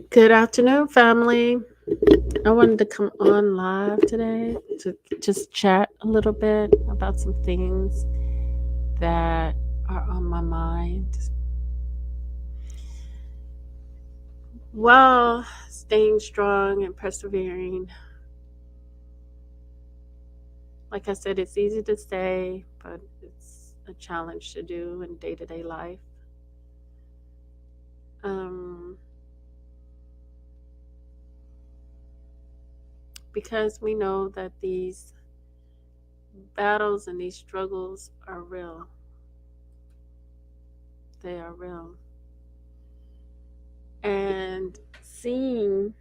Good afternoon, family. I wanted to come on live today to just chat a little bit about some things that are on my mind while staying strong and persevering. Like I said, it's easy to say, but it's a challenge to do in day to day life. Um, because we know that these battles and these struggles are real. They are real. And seeing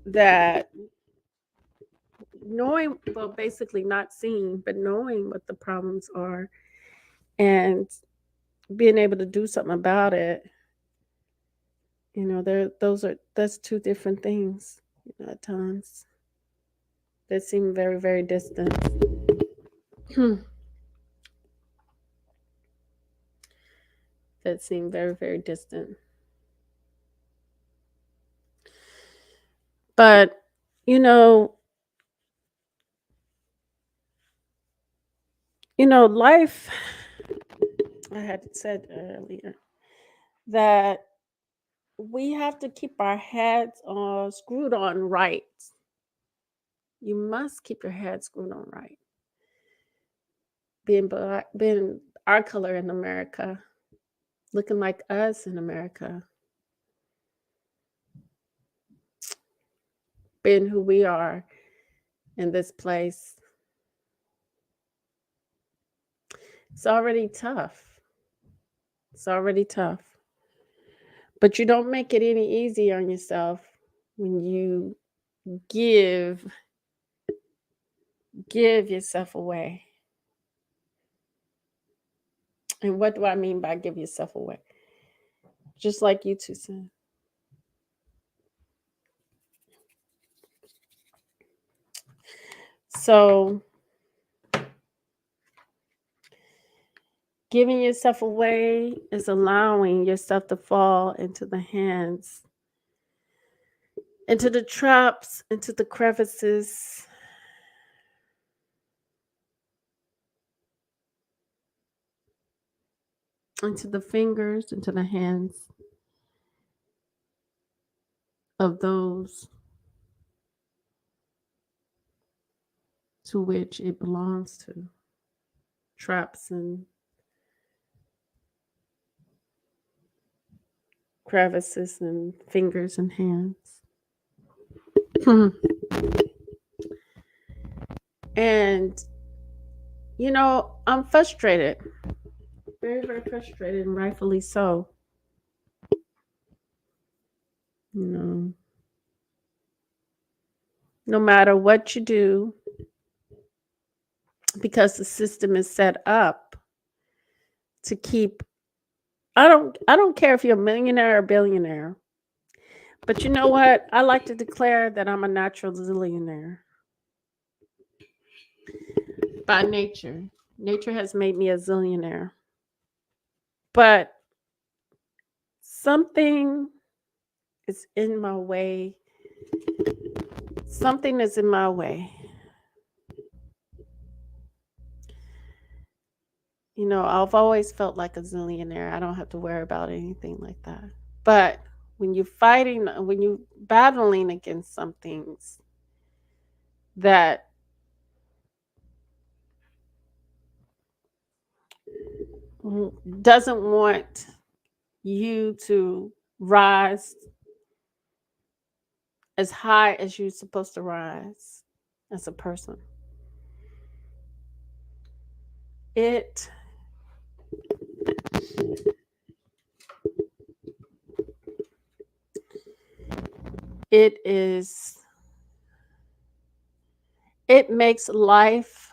that knowing, well, basically not seeing, but knowing what the problems are and being able to do something about it, that's two different things, at times that seem very, very distant. That seem very, very distant. But, you know, life, I had said earlier that we have to keep our heads on screwed on right. You must keep your head screwed on right. Being black, being our color in America, looking like us in America, being who we are in this place. It's already tough. It's already tough. But you don't make it any easier on yourself when you give give yourself away. And what do I mean by give yourself away? Just like you two said. So giving yourself away is allowing yourself to fall into the hands, into the traps, into the crevices, into the fingers, into the hands of those to which it belongs to. Traps and crevices and fingers and hands. And, I'm frustrated, very, very frustrated, and rightfully so. You know, no matter what you do, because the system is set up to keep. I don't care if you're a millionaire or billionaire, but you know what? I like to declare that I'm a natural zillionaire by nature. Nature has made me a zillionaire. But something is in my way. Something is in my way. I've always felt like a zillionaire. I don't have to worry about anything like that. But when you're battling against some things that doesn't want you to rise as high as you're supposed to rise as a person, it it is it makes life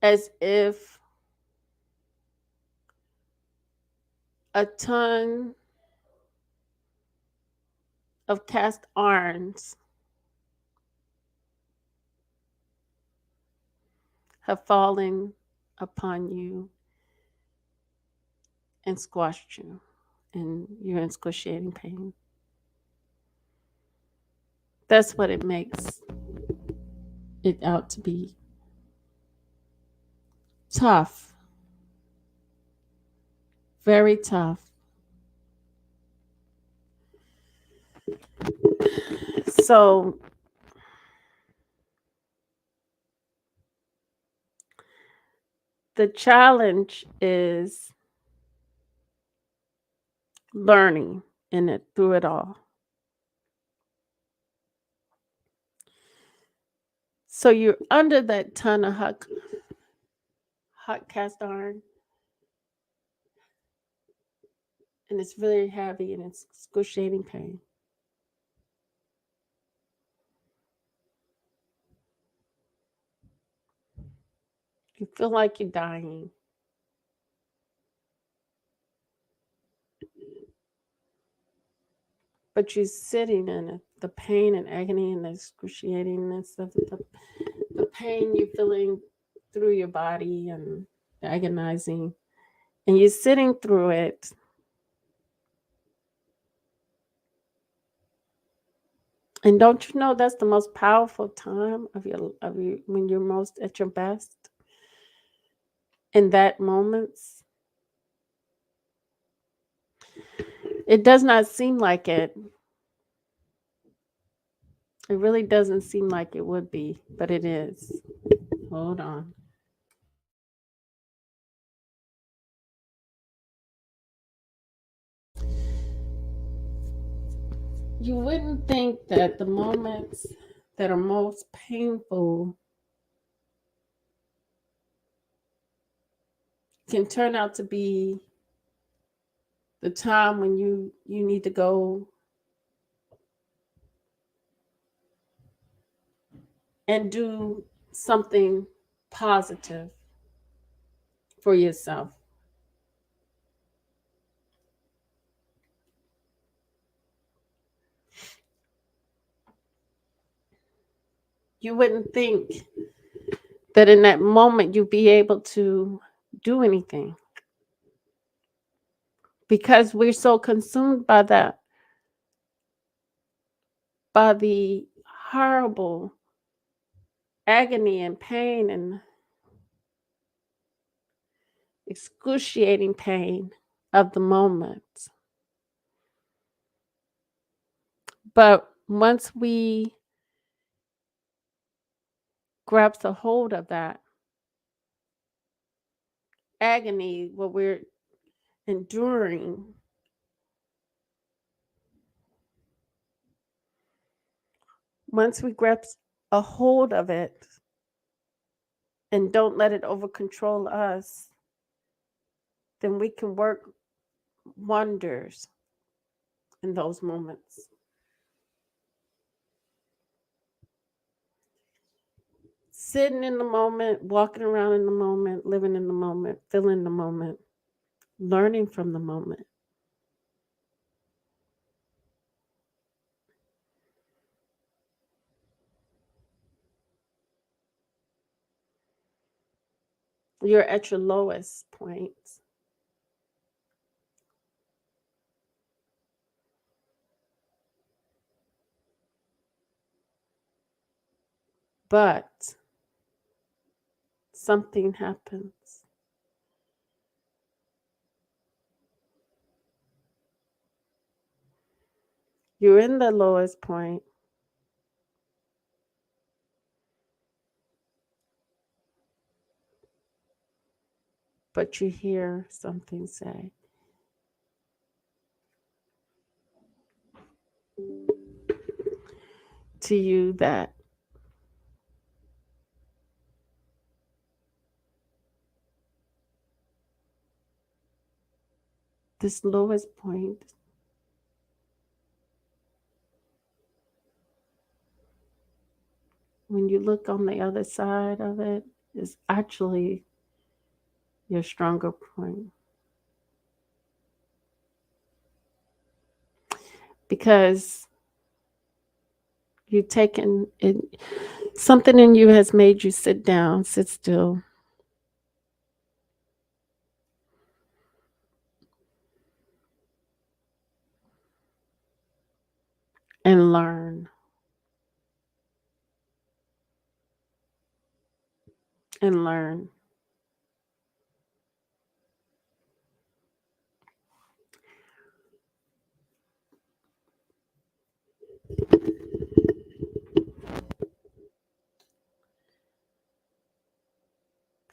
as if a ton of cast irons have fallen upon you and squashed you, and you're in excruciating pain. That's what it makes it out to be. Tough, very tough. So the challenge is learning in it through it all. So you're under that ton of hot cast iron, and it's very heavy and it's excruciating pain. You feel like you're dying, but you're sitting in it. The pain and agony and the excruciatingness of the pain you're feeling through your body and agonizing, and you're sitting through it. And don't you know that's the most powerful time of your when you're most at your best? In that moments, it does not seem like it. It really doesn't seem like it would be, but it is. Hold on. You wouldn't think that the moments that are most painful can turn out to be the time when you need to go and do something positive for yourself. You wouldn't think that in that moment you'd be able to do anything because we're so consumed by the horrible agony and pain and excruciating pain of the moment. But once we grasp a hold of that agony, what we're enduring, once we grasp a hold of it and don't let it over control us, then we can work wonders in those moments. Sitting in the moment, walking around in the moment, living in the moment, feeling the moment, learning from the moment. You're at your lowest point, but something happens. You're in the lowest point, but you hear something say to you that this lowest point when you look on the other side of it is actually your stronger point. Because you've taken it, something in you has made you sit down, sit still, and learn and learn.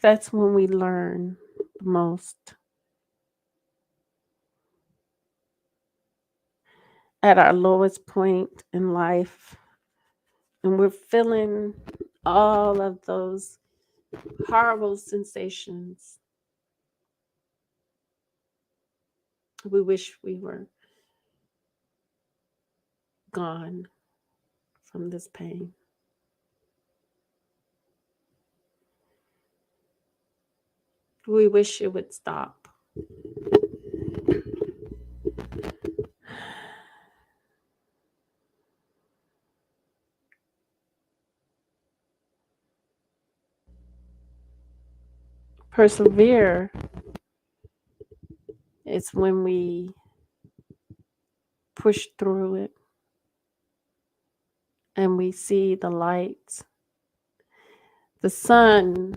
That's when we learn the most. At our lowest point in life, and we're feeling all of those horrible sensations. We wish we were gone from this pain. We wish it would stop. Persevere is when we push through it and we see the light. The sun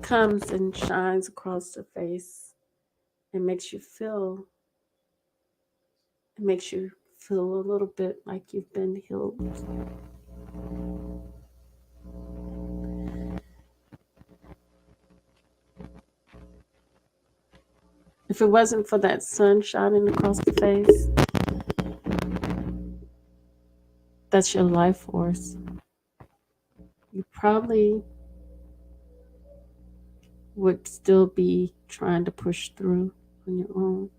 comes and shines across the face and makes you feel a little bit like you've been healed. If it wasn't for that sun shining across the face, that's your life force. You probably would still be trying to push through on your own.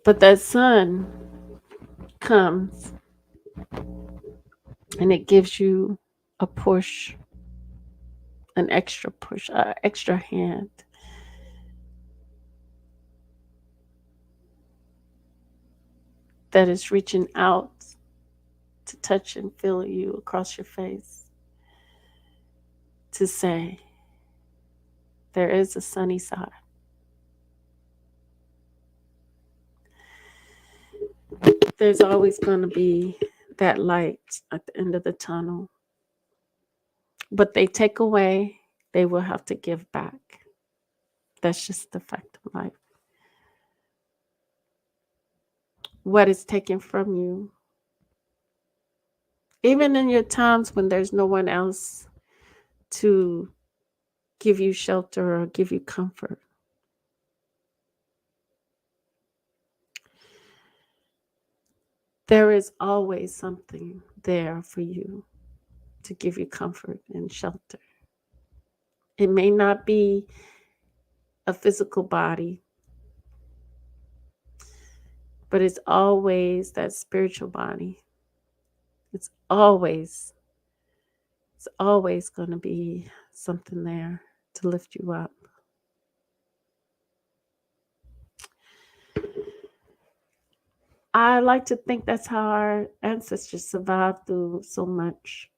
But that sun comes and it gives you a push, an extra push, an extra hand. That is reaching out to touch and feel you across your face, to say, there is a sunny side. There's always going to be that light at the end of the tunnel. But they take away, they will have to give back. That's just the fact of life. What is taken from you, even in your times when there's no one else to give you shelter or give you comfort. There is always something there for you to give you comfort and shelter. It may not be a physical body, but it's always that spiritual body. It's always going to be something there to lift you up. I like to think that's how our ancestors survived through so much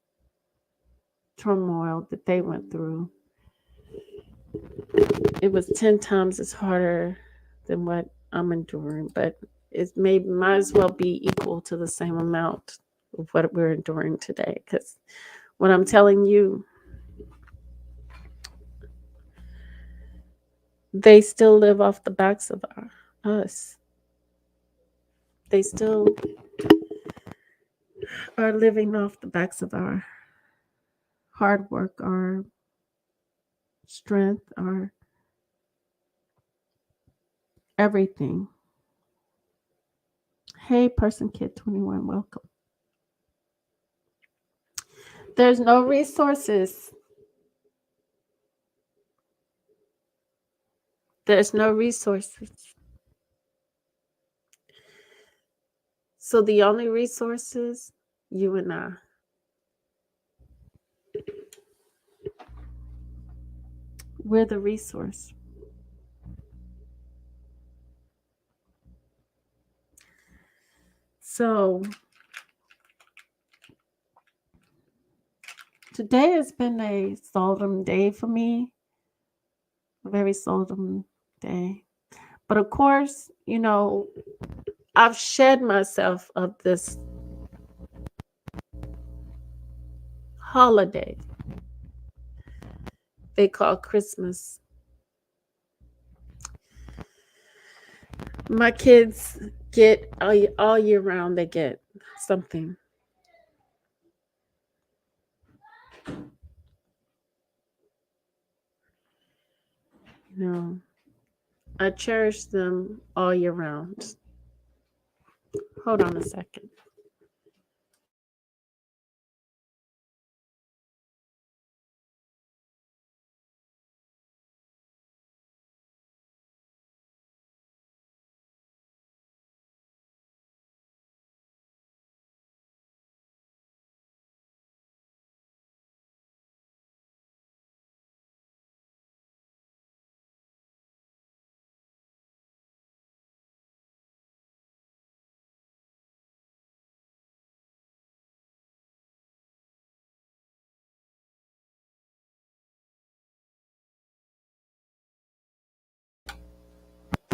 turmoil that they went through. It was 10 times as harder than what I'm enduring, but it might as well be equal to the same amount of what we're enduring today. Because what I'm telling you, they still live off the backs of us. They still are living off the backs of our hard work, our strength, our everything. Hey, Person Kid 21, welcome. There's no resources. There's no resources. So the only resources, you and I. We're the resource. So today has been a solemn day for me. Very solemn day. But of course, I've shed myself of this holiday they call Christmas. My kids get all year round, they get something. You know, I cherish them all year round. Hold on a second.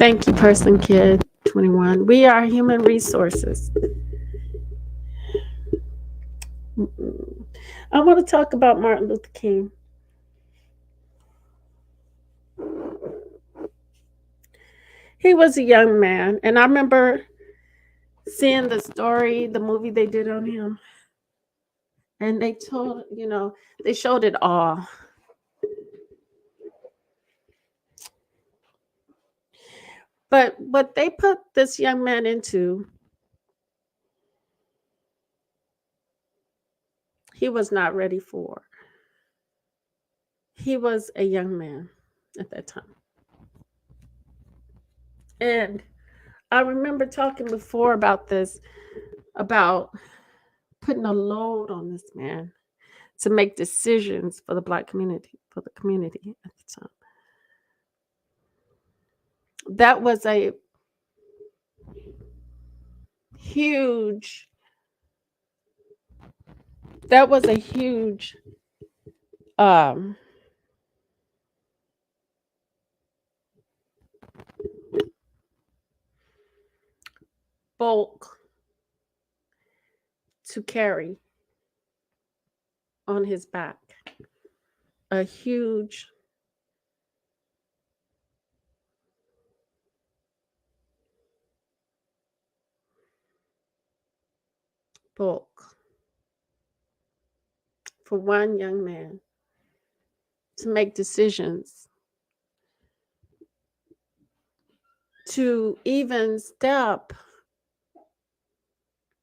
Thank you, person kid 21. We are human resources. I want to talk about Martin Luther King. He was a young man, and I remember seeing the story, the movie they did on him, and they told, they showed it all. But what they put this young man into, he was not ready for. He was a young man at that time. And I remember talking before about this, about putting a load on this man to make decisions for the Black community, for the community at the time. That was a huge, that was a huge um, bulk to carry on his back. A huge bulk for one young man to make decisions, to even step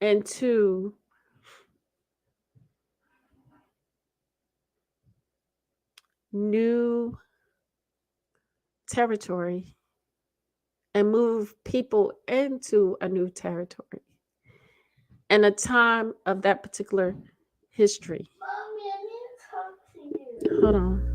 into new territory and move people into a new territory and a time of that particular history. Mommy, I need to talk to you. Hold on.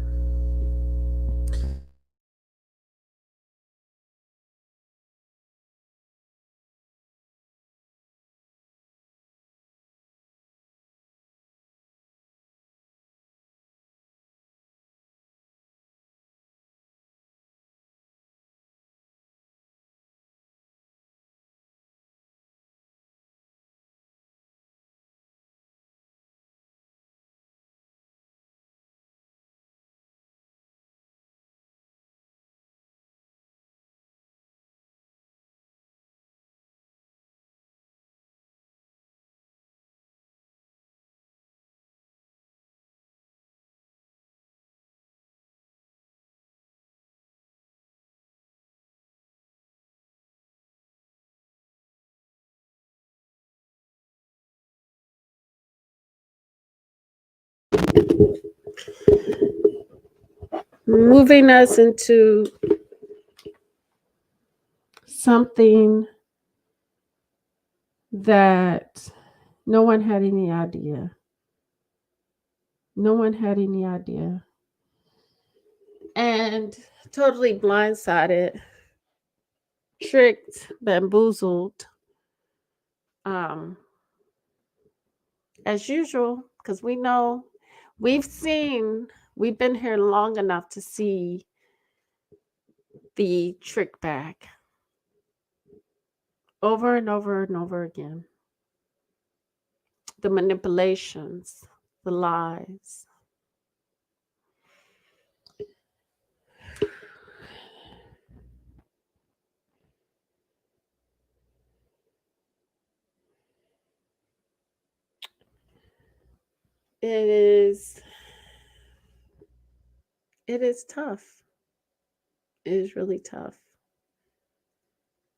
Moving us into something that no one had any idea. No one had any idea. And totally blindsided, tricked, bamboozled, um, as usual, because we know we've been here long enough to see the trick bag over and over and over again. The manipulations, the lies. It is it is tough. It is really tough.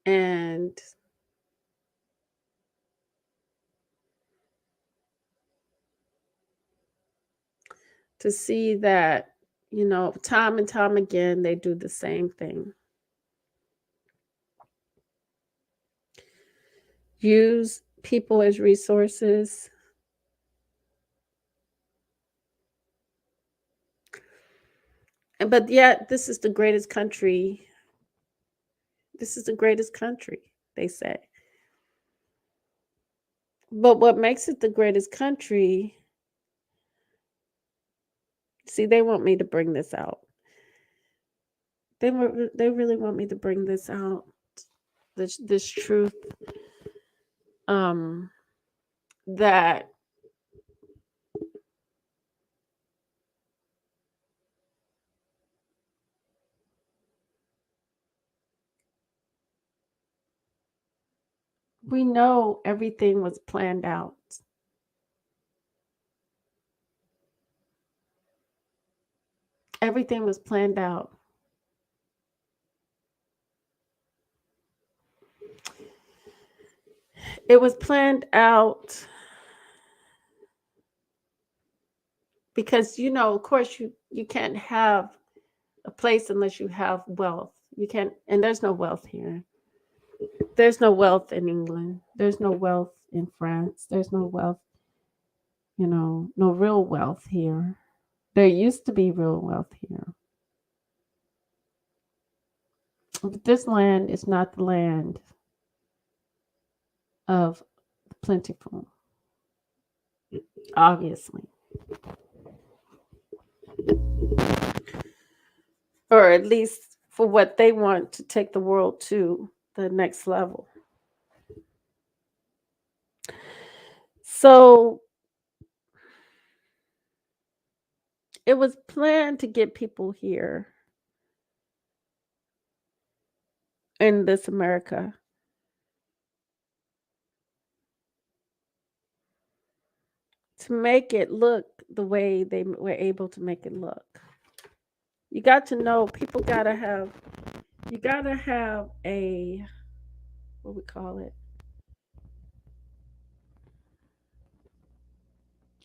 And to see that, time and time again, they do the same thing. Use people as resources. But yet, this is the greatest country. This is the greatest country, they say. But what makes it the greatest country, see, they want me to bring this out. They really want me to bring this out, this truth, um, that we know everything was planned out. Everything was planned out. It was planned out because of course you can't have a place unless you have wealth. You can't, and there's no wealth here. There's no wealth in England. There's no wealth in France. There's no wealth, no real wealth here. There used to be real wealth here. But this land is not the land of the plentiful, obviously. Or at least for what they want to take the world to the next level. So it was planned to get people here in this America to make it look the way they were able to make it look. You got to know people you gotta have a, what we call it,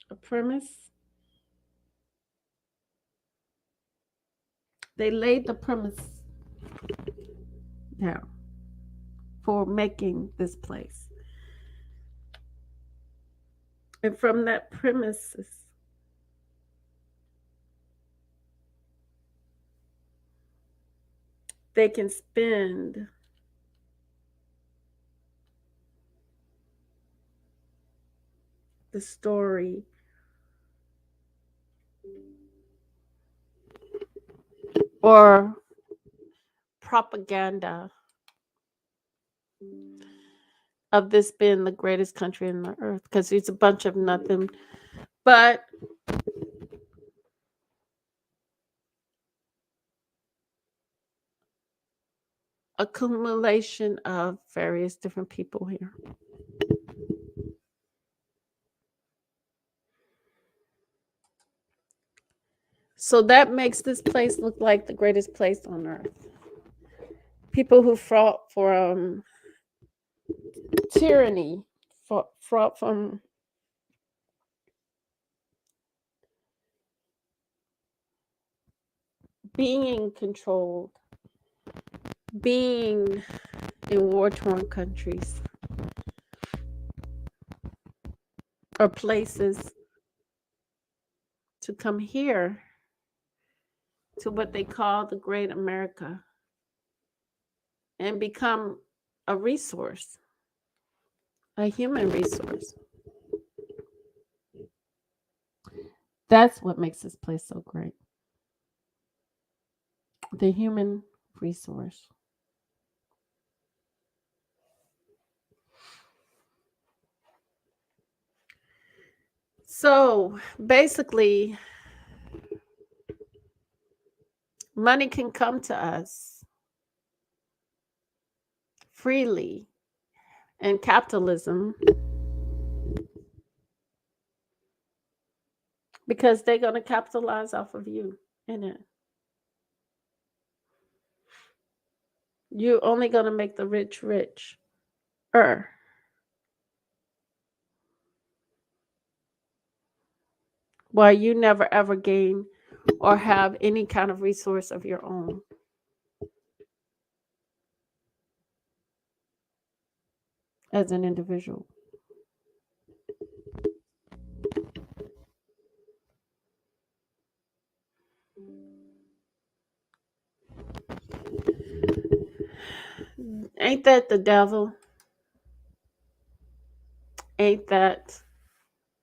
a premise. They laid the premise down for making this place. And from that premises, they can spend the story or propaganda of this being the greatest country in the earth because it's a bunch of nothing but accumulation of various different people here. So that makes this place look like the greatest place on earth. People who fought from tyranny, fought from being controlled, being in war-torn countries or places, to come here to what they call the Great America and become a resource, a human resource. That's what makes this place so great. The human resource. So basically, money can come to us freely in capitalism because they're going to capitalize off of you in it. You're only going to make the rich rich. While you never ever gain or have any kind of resource of your own as an individual. Ain't that the devil? Ain't that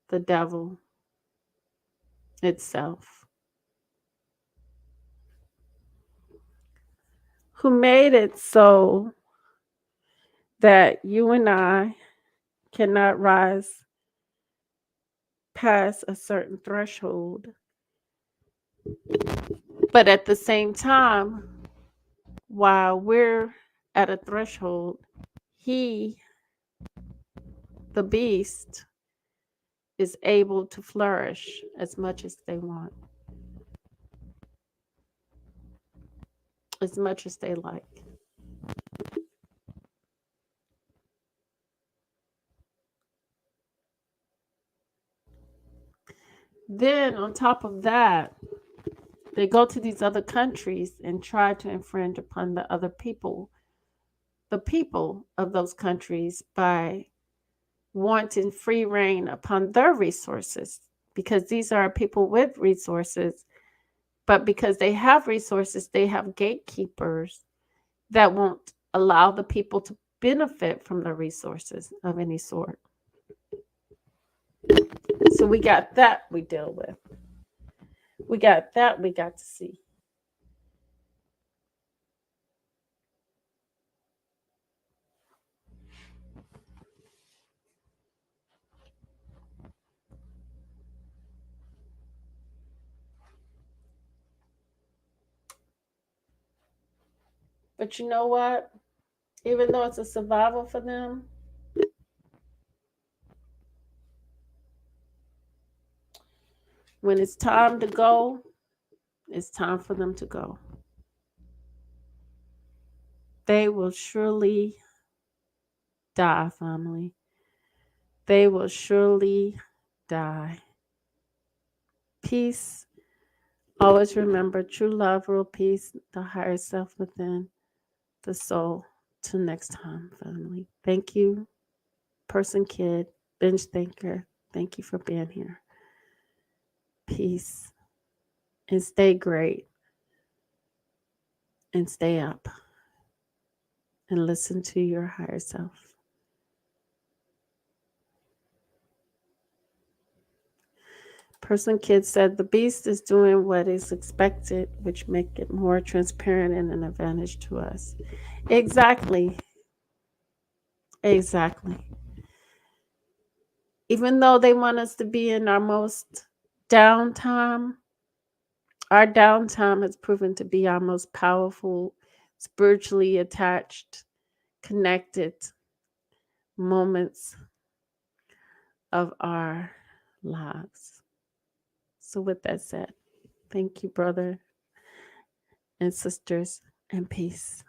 the devil itself? Who made it so that you and I cannot rise past a certain threshold, but at the same time, while we're at a threshold, he, the beast, is able to flourish as much as they want, as much as they like. Then, on top of that, they go to these other countries and try to infringe upon the people of those countries by wanting free reign upon their resources, because these are people with resources, but because they have resources, they have gatekeepers that won't allow the people to benefit from the resources of any sort. So we got that we deal with. We got that we got to see. But you know what? Even though it's a survival for them, when it's time to go, it's time for them to go. They will surely die, family. They will surely die. Peace. Always remember true love, real peace, the higher self within the soul. Till next time, family. Thank you, person, kid, binge thinker. Thank you for being here. Peace. And stay great. And stay up. And listen to your higher self. Person kid said the beast is doing what is expected, which make it more transparent and an advantage to us. Exactly. Exactly. Even though they want us to be in our most downtime, our downtime has proven to be our most powerful, spiritually attached, connected moments of our lives. So, with that said, thank you, brother and sisters, and peace.